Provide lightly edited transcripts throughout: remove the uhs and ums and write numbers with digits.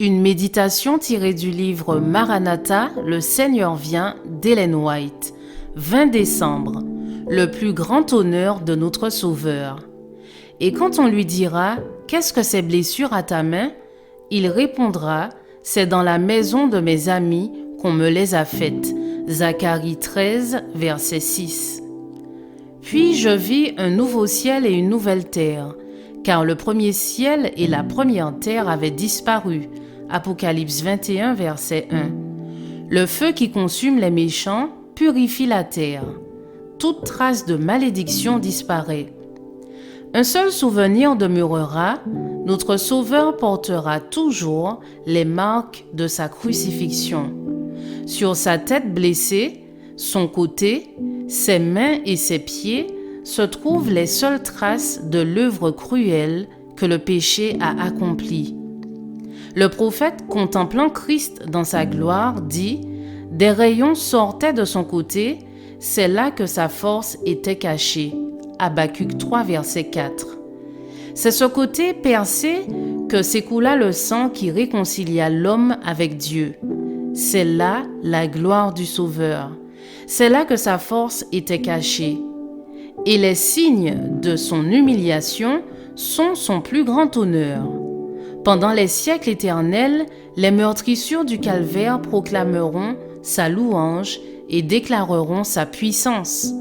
Une méditation tirée du livre Maranatha, le Seigneur vient d'Ellen White, 20 décembre, le plus grand honneur de notre Sauveur. Et quand on lui dira « Qu'est-ce que ces blessures à ta main ?» il répondra « C'est dans la maison de mes amis qu'on me les a faites. » Zacharie 13, verset 6. Puis je vis un nouveau ciel et une nouvelle terre, car le premier ciel et la première terre avaient disparu. Apocalypse 21, verset 1. Le feu qui consume les méchants purifie la terre. Toute trace de malédiction disparaît. Un seul souvenir demeurera, notre Sauveur portera toujours les marques de sa crucifixion. Sur sa tête blessée, son côté, ses mains et ses pieds se trouvent les seules traces de l'œuvre cruelle que le péché a accomplie. Le prophète, contemplant Christ dans sa gloire, dit « Des rayons sortaient de son côté, c'est là que sa force était cachée. » Habacuc 3, verset 4. C'est ce côté percé que s'écoula le sang qui réconcilia l'homme avec Dieu. C'est là la gloire du Sauveur. C'est là que sa force était cachée. Et les signes de son humiliation sont son plus grand honneur. Pendant les siècles éternels, les meurtrissures du calvaire proclameront sa louange et déclareront sa puissance.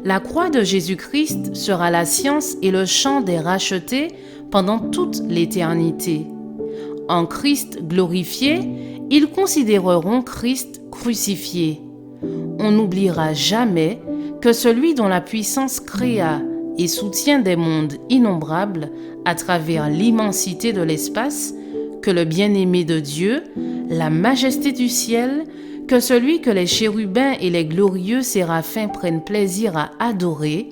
La croix de Jésus-Christ sera la science et le chant des rachetés pendant toute l'éternité. En Christ glorifié, ils considéreront Christ crucifié. On n'oubliera jamais que celui dont la puissance créa et soutient des mondes innombrables à travers l'immensité de l'espace, que le bien-aimé de Dieu, la majesté du ciel, que celui que les chérubins et les glorieux séraphins prennent plaisir à adorer,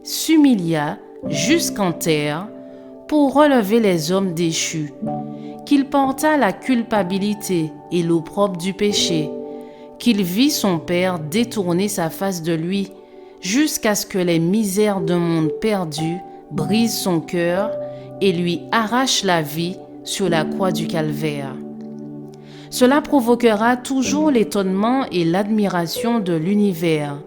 s'humilia jusqu'en terre pour relever les hommes déchus, qu'il porta la culpabilité et l'opprobre du péché, qu'il vit son Père détourner sa face de lui, jusqu'à ce que les misères d'un monde perdu brisent son cœur et lui arrachent la vie sur la croix du calvaire. Cela provoquera toujours l'étonnement et l'admiration de l'univers,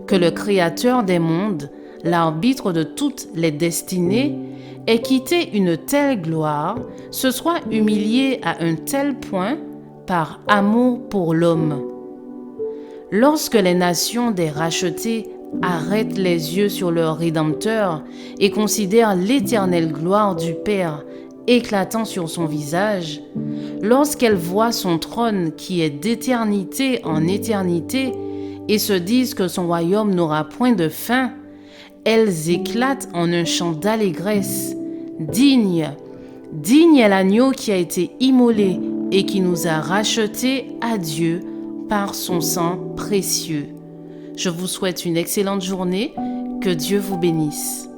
que le Créateur des mondes, l'arbitre de toutes les destinées, ait quitté une telle gloire, se soit humilié à un tel point par amour pour l'homme. Lorsque les nations des rachetés arrêtent les yeux sur leur Rédempteur et considèrent l'éternelle gloire du Père éclatant sur son visage, lorsqu'elles voient son trône qui est d'éternité en éternité et se disent que son royaume n'aura point de fin, elles éclatent en un chant d'allégresse. Digne, digne est l'agneau qui a été immolé et qui nous a rachetés à Dieu par son sang précieux. Je vous souhaite une excellente journée, que Dieu vous bénisse.